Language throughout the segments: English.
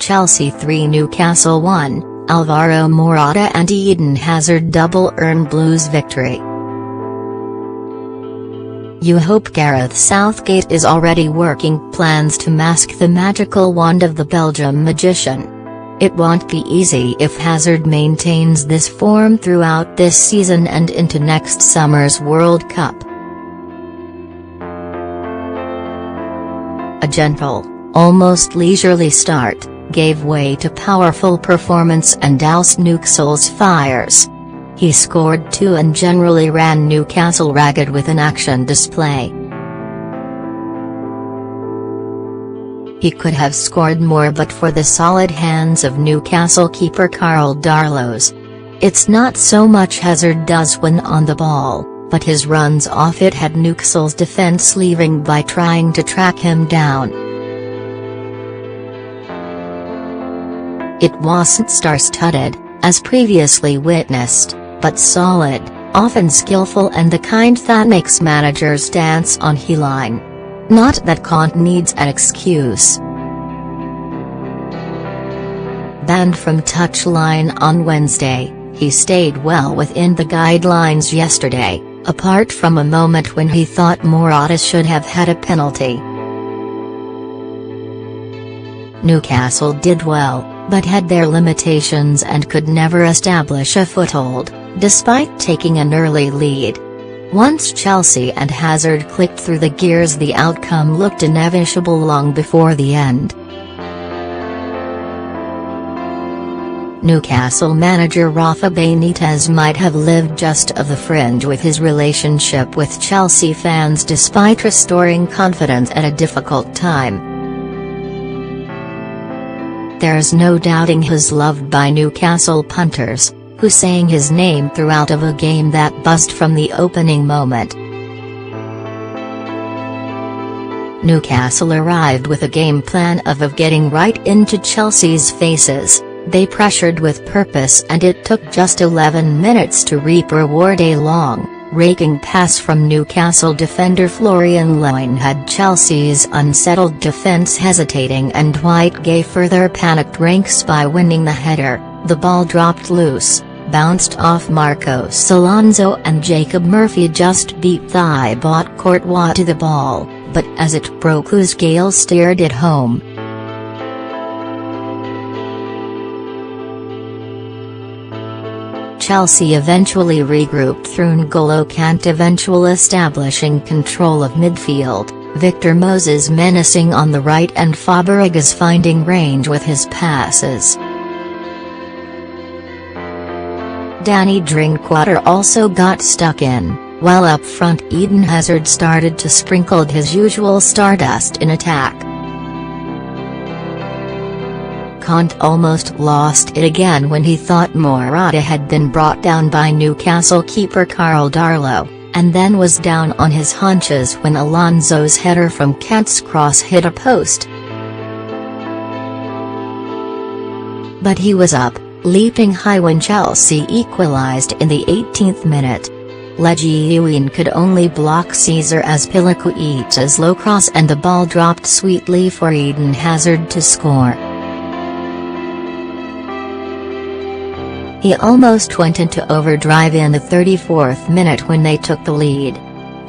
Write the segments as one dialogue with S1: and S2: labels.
S1: Chelsea 3 Newcastle 1, Alvaro Morata and Eden Hazard double earn Blues victory. You hope Gareth Southgate is already working plans to mask the magical wand of the Belgium magician. It won't be easy if Hazard maintains this form throughout this season and into next summer's World Cup. A gentle, almost leisurely start gave way to powerful performance and doused Newcastle's fires. He scored 2 and generally ran Newcastle ragged with an action display. He could have scored more but for the solid hands of Newcastle keeper Karl Darlow's. It's not so much Hazard does when on the ball, but his runs off it had Newcastle's defence leaving by trying to track him down. It wasn't star-studded, as previously witnessed, but solid, often skillful and the kind that makes managers dance on he-line. Not that Conte needs an excuse. Banned from touchline on Wednesday, he stayed well within the guidelines yesterday, apart from a moment when he thought Morata should have had a penalty. Newcastle did well, but had their limitations and could never establish a foothold, despite taking an early lead. Once Chelsea and Hazard clicked through the gears, the outcome looked inevitable long before the end. Newcastle manager Rafa Benitez might have lived just of the fringe with his relationship with Chelsea fans despite restoring confidence at a difficult time. There's no doubting he's loved by Newcastle punters, who sang his name throughout of a game that buzzed from the opening moment. Newcastle arrived with a game plan of getting right into Chelsea's faces. They pressured with purpose and it took just 11 minutes to reap reward. A long, raking pass from Newcastle defender Florian Leung had Chelsea's unsettled defence hesitating, and White gave further panicked ranks by winning the header. The ball dropped loose, bounced off Marcos Alonso and Jacob Murphy just beat Thibaut Courtois to the ball, but as it broke loose Gale steered it home. Chelsea eventually regrouped through N'Golo Kante eventually establishing control of midfield, Victor Moses menacing on the right and Fabregas finding range with his passes. Danny Drinkwater also got stuck in, while up front Eden Hazard started to sprinkle his usual stardust in attack. Conte almost lost it again when he thought Morata had been brought down by Newcastle keeper Karl Darlow, and then was down on his haunches when Alonso's header from Kante's cross hit a post. But he was up, leaping high when Chelsea equalised in the 18th minute. Leguilin could only block Cesar Azpilicueta's low cross and the ball dropped sweetly for Eden Hazard to score. He almost went into overdrive in the 34th minute when they took the lead.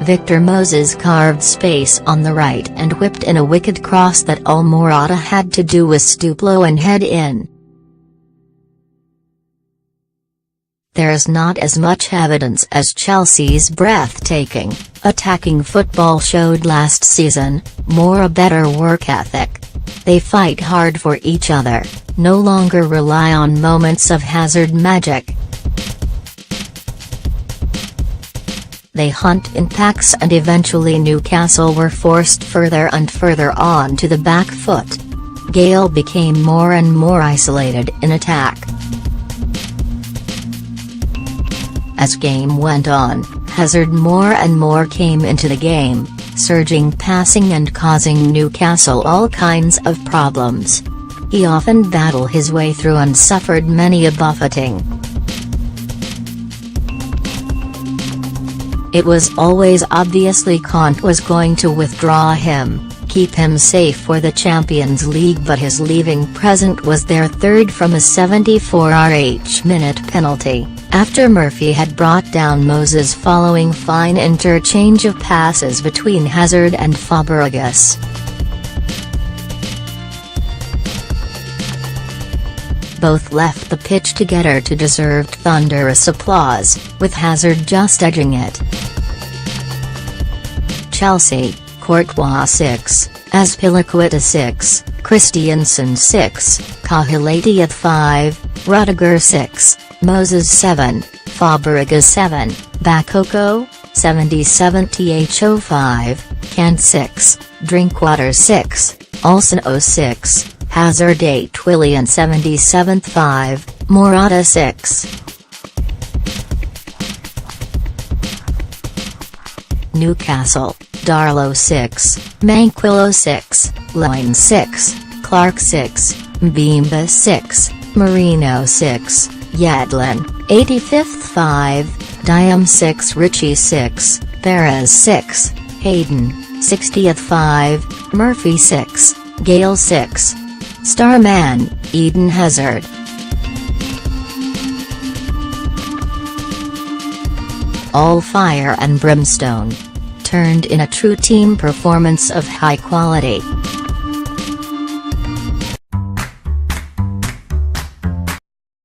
S1: Victor Moses carved space on the right and whipped in a wicked cross that all Morata had to do was stoop low and head in. There's not as much evidence as Chelsea's breathtaking, attacking football showed last season, more a better work ethic. They fight hard for each other, no longer rely on moments of Hazard magic. They hunt in packs and eventually Newcastle were forced further and further on to the back foot. Gale became more and more isolated in attack. As game went on, Hazard more and more came into the game, surging passing and causing Newcastle all kinds of problems. He often battled his way through and suffered many a buffeting. It was always obviously Conte was going to withdraw him, keep him safe for the Champions League, but his leaving present was their third from a 74-minute penalty, after Murphy had brought down Moses following fine interchange of passes between Hazard and Fabregas. Both left the pitch together to deserved thunderous applause, with Hazard just edging it. Chelsea, Courtois 6, Azpilicueta 6, Christiansen 6, Kahilati 5, Rudiger 6, Moses 7, Fabregas 7, Bakoko, 77th 5, Kant 6, Drinkwater 6, Olsen 06, Hazard 8, Willian 77th 5, Morata 6. Newcastle, Darlow 6, Manquillo 6, Loin 6, Clark 6, Mbimba 6, Marino 6, Yedlin, 85th 5, Diam 6, Richie 6, Perez 6, Hayden, 60th 5, Murphy 6, Gale 6. Starman, Eden Hazard. All fire and brimstone. Turned in a true team performance of high quality.